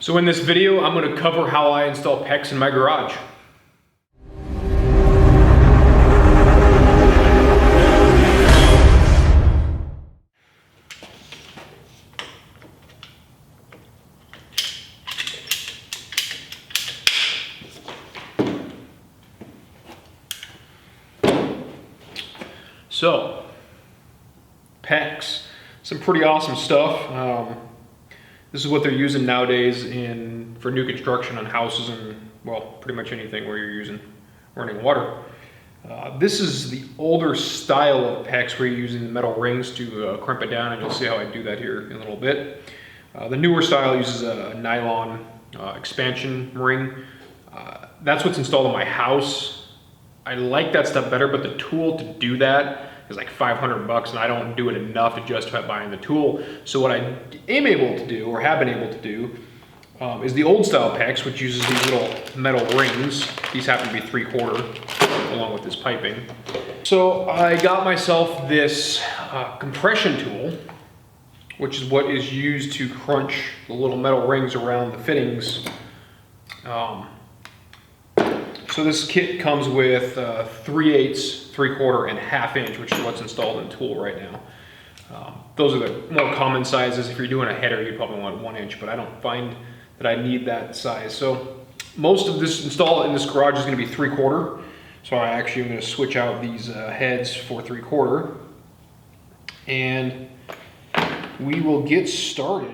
So in this video, I'm going to cover how I install PEX in my garage. So, PEX, some pretty awesome stuff. This is what they're using nowadays for new construction on houses and, well, pretty much anything where you're using running water. This is the older style of PEX where you're using the metal rings to crimp it down, and you'll see how I do that here in a little bit. The newer style uses a nylon expansion ring. That's what's installed in my house. I like that stuff better, but the tool to do that is like $500 and I don't do it enough to justify buying the tool. So what I am able to do, or have been able to do, is the old style PEX, which uses these little metal rings. These happen to be 3/4 along with this piping. So I got myself this compression tool, which is what is used to crunch the little metal rings around the fittings. So this kit comes with 3/8, 3/4, and 1/2 inch, which is what's installed in the tool right now. Those are the more common sizes. If you're doing a header, you probably want 1 inch, but I don't find that I need that size. So most of this installed in this garage is going to be 3/4. So I actually am going to switch out these heads for 3/4, and we will get started.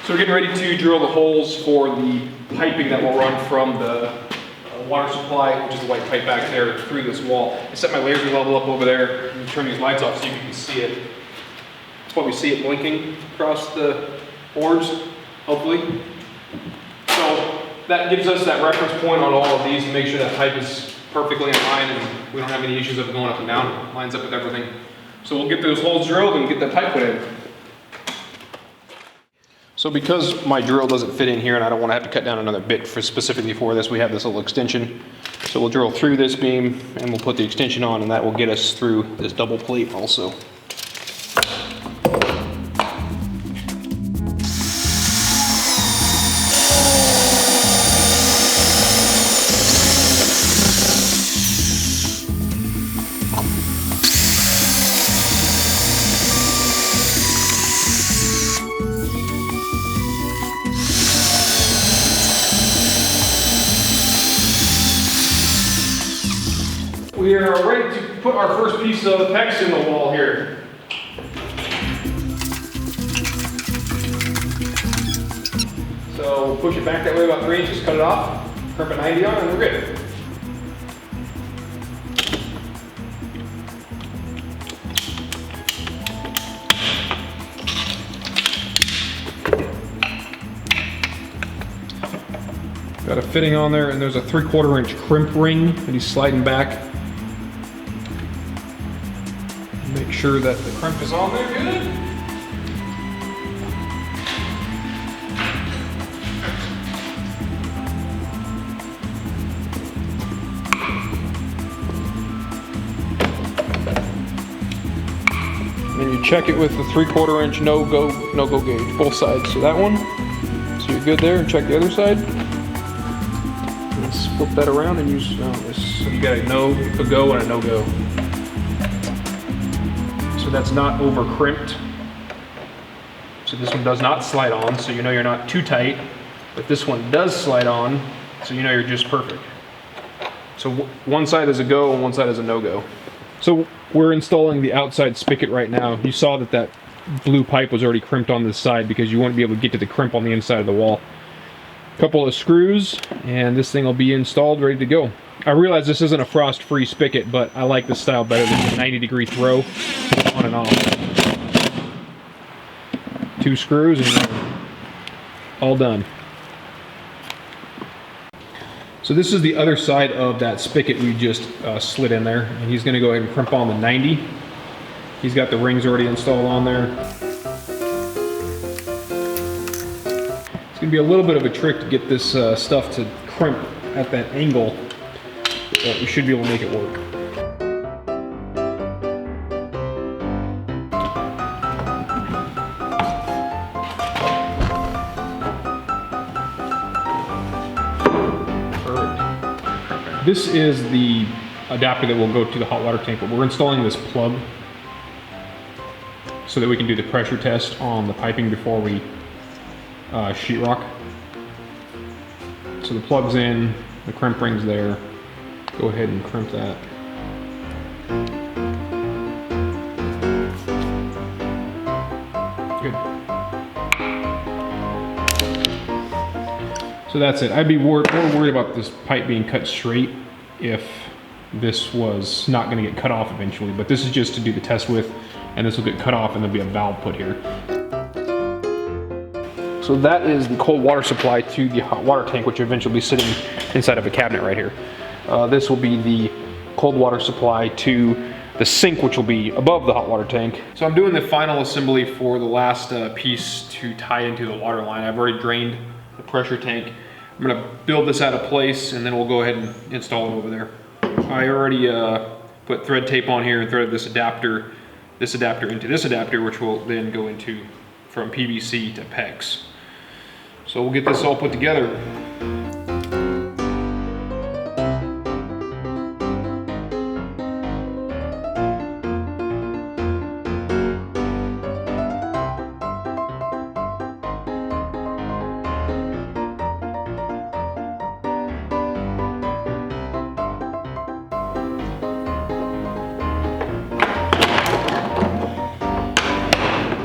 So we're getting ready to drill the holes for the piping that will run from the water supply, which is the white pipe back there, through this wall. I set my laser level up over there and turn these lights off so you can see it. That's why we see it blinking across the boards, hopefully. So that gives us that reference point on all of these to make sure that pipe is perfectly in line and we don't have any issues of it going up and down. It lines up with everything. So we'll get those holes drilled and get that pipe put in. So because my drill doesn't fit in here and I don't want to have to cut down another bit specifically for this, we have this little extension. So we'll drill through this beam and we'll put the extension on, and that will get us through this double plate also. We are ready to put our first piece of PEX in the wall here. So we'll push it back that way about 3 inches, cut it off, crimp a 90 on, and we're good. Got a fitting on there, and there's a 3/4 inch crimp ring that he's sliding back. Make sure that the crimp is on there good. And you check it with the 3/4 inch no-go gauge, both sides. So that one, so you're good there. Check the other side. Let's flip that around and use this. So you got a go and a no-go. So that's not over crimped. So this one does not slide on, so you know you're not too tight. But this one does slide on, so you know you're just perfect. So one side is a go and one side is a no-go. So we're installing the outside spigot right now. You saw that blue pipe was already crimped on this side because you wouldn't be able to get to the crimp on the inside of the wall. Couple of screws, and this thing will be installed, ready to go. I realize this isn't a frost-free spigot, but I like this style better than the 90-degree throw on and off. 2 screws and all done. So this is the other side of that spigot we just slid in there, and he's going to go ahead and crimp on the 90. He's got the rings already installed on there. It's going to be a little bit of a trick to get this stuff to crimp at that angle, but we should be able to make it work. this is the adapter that will go to the hot water tank, but we're installing this plug so that we can do the pressure test on the piping before we sheetrock. So the plug's in, the crimp ring's there. Go ahead and crimp that. Good. So that's it. I'd be more worried about this pipe being cut straight if this was not going to get cut off eventually, but this is just to do the test with, and this will get cut off and there'll be a valve put here. So that is the cold water supply to the hot water tank, which will eventually be sitting inside of a cabinet right here. This will be the cold water supply to the sink, which will be above the hot water tank. So I'm doing the final assembly for the last piece to tie into the water line. I've already drained the pressure tank. I'm gonna build this out of place and then we'll go ahead and install it over there. I already put thread tape on here and threaded this adapter into this adapter, which will then go into from PVC to PEX. So we'll get this all put together.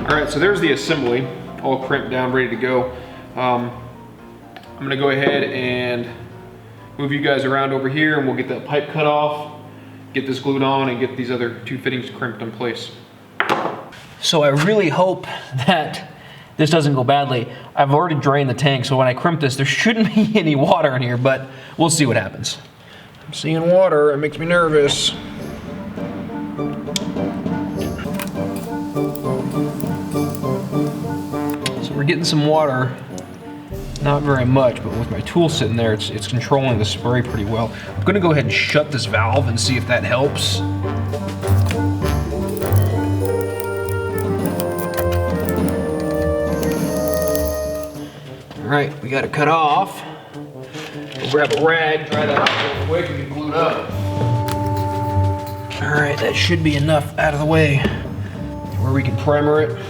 All right, so there's the assembly, all crimped down, ready to go. I'm gonna go ahead and move you guys around over here and we'll get that pipe cut off, get this glued on, and get these other two fittings crimped in place. So I really hope that this doesn't go badly. I've already drained the tank, so when I crimp this, there shouldn't be any water in here, but we'll see what happens. I'm seeing water, it makes me nervous. We're getting some water, not very much, but with my tool sitting there, it's controlling the spray pretty well. I'm gonna go ahead and shut this valve and see if that helps. All right, we got it cut off. We'll grab a rag, dry that out real quick, and get glued up. All right, that should be enough out of the way where we can primer it.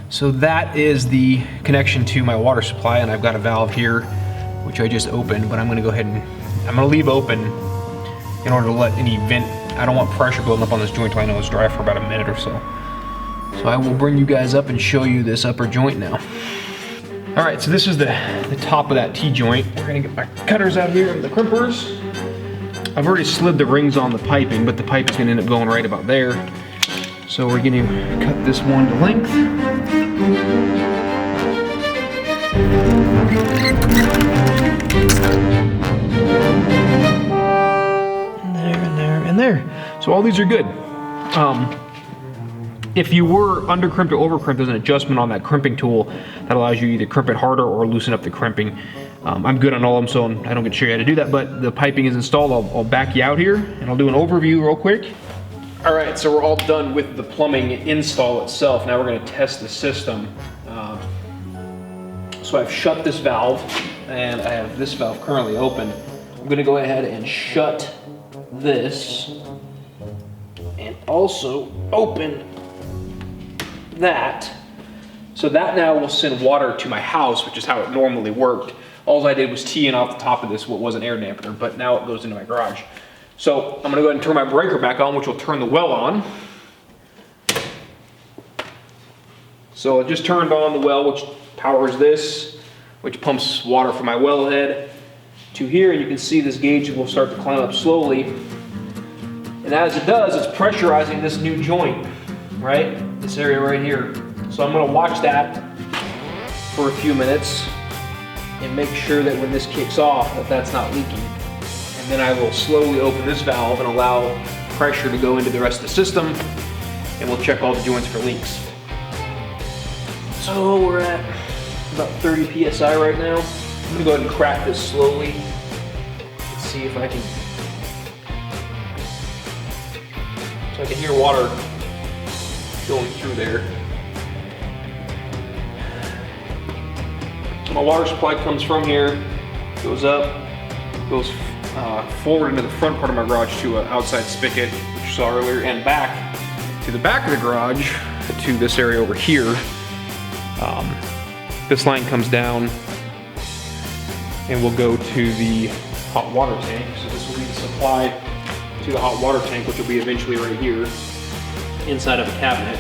So that is the connection to my water supply, and I've got a valve here, which I just opened, but I'm gonna go ahead and, I'm gonna leave open in order to let any vent, I don't want pressure building up on this joint till I know it's dry for about a minute or so. So I will bring you guys up and show you this upper joint now. All right, so this is the top of that T-joint. We're gonna get my cutters out here and the crimpers. I've already slid the rings on the piping, but the pipe is gonna end up going right about there. So we're gonna cut this one to length. And there. So all these are good. If you were under crimped or over crimped, there's an adjustment on that crimping tool that allows you to either crimp it harder or loosen up the crimping. I'm good on all of them, so I don't get to show you how to do that, but the piping is installed. I'll back you out here and I'll do an overview real quick. All right, so we're all done with the plumbing install itself. Now we're gonna test the system. So I've shut this valve and I have this valve currently open. I'm gonna go ahead and shut this and also open that. So that now will send water to my house, which is how it normally worked. All I did was tee in off the top of this what was an air dampener, but now it goes into my garage. So I'm gonna go ahead and turn my breaker back on, which will turn the well on. So I just turned on the well, which powers this, which pumps water from my wellhead to here. You can see this gauge will start to climb up slowly. And as it does, it's pressurizing this new joint, right? This area right here. So I'm gonna watch that for a few minutes and make sure that when this kicks off, that that's not leaking. And then I will slowly open this valve and allow pressure to go into the rest of the system, and we'll check all the joints for leaks. So we're at about 30 PSI right now. I'm gonna go ahead and crack this slowly. Let's see if I can, so I can hear water going through there. My water supply comes from here, goes up, goes forward into the front part of my garage to an outside spigot, which you saw earlier, and back to the back of the garage to this area over here. This line comes down and will go to the hot water tank. So this will be the supply to the hot water tank, which will be eventually right here inside of a cabinet.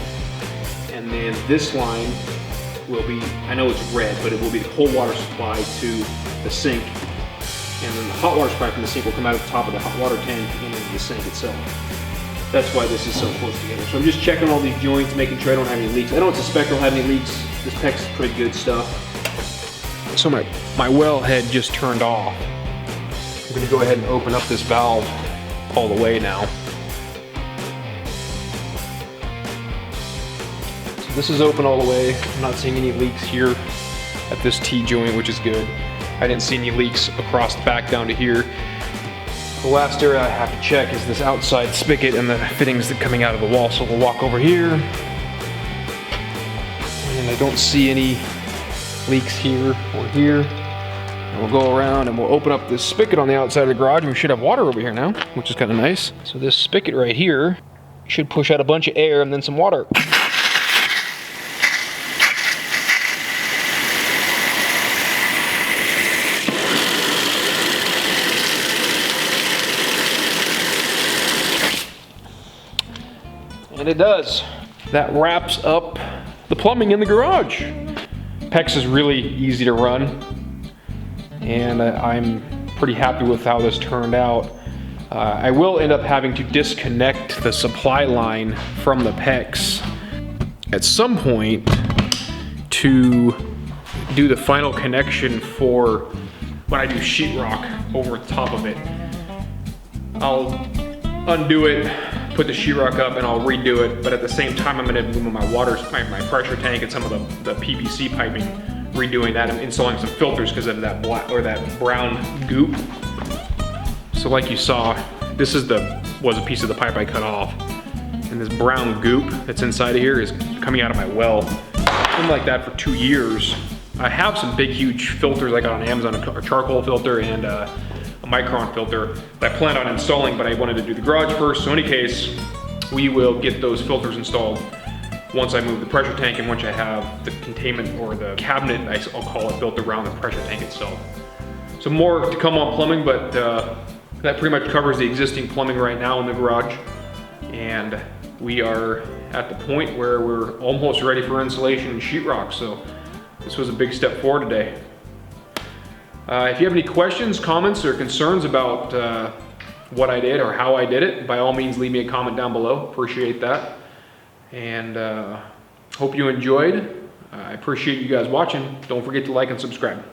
And then this line will be, I know it's red, but it will be the whole water supply to the sink. And then the hot water supply from the sink will come out of the top of the hot water tank and into the sink itself. That's why this is so close together. So I'm just checking all these joints, making sure I don't have any leaks. I don't suspect I'll have any leaks. This PEX is pretty good stuff. So my well head just turned off. I'm gonna go ahead and open up this valve all the way now. So this is open all the way. I'm not seeing any leaks here at this T-joint, which is good. I didn't see any leaks across the back down to here. The last area I have to check is this outside spigot and the fittings that are coming out of the wall. So we'll walk over here. And I don't see any leaks here or here. And we'll go around and we'll open up this spigot on the outside of the garage, and we should have water over here now, which is kind of nice. So this spigot right here should push out a bunch of air and then some water. And it does. That wraps up the plumbing in the garage. PEX is really easy to run, and I'm pretty happy with how this turned out. I will end up having to disconnect the supply line from the PEX at some point to do the final connection for when I do sheetrock over the top of it. I'll undo it, put the sheetrock up, and I'll redo it, but at the same time I'm gonna move my my pressure tank and some of the PVC piping, redoing that and installing some filters because of that black or that brown goop. So like you saw, this is was a piece of the pipe I cut off, and this brown goop that's inside of here is coming out of my well. It's been like that for 2 years. I have some big huge filters I got on Amazon, a charcoal filter and a micron filter that I planned on installing, but I wanted to do the garage first. So in any case, we will get those filters installed once I move the pressure tank and once I have the containment or the cabinet, I'll call it, built around the pressure tank itself. So more to come on plumbing, but that pretty much covers the existing plumbing right now in the garage. And we are at the point where we're almost ready for insulation and sheetrock. So this was a big step forward today. If you have any questions, comments, or concerns about what I did or how I did it, by all means leave me a comment down below. Appreciate that. And hope you enjoyed. I appreciate you guys watching. Don't forget to like and subscribe.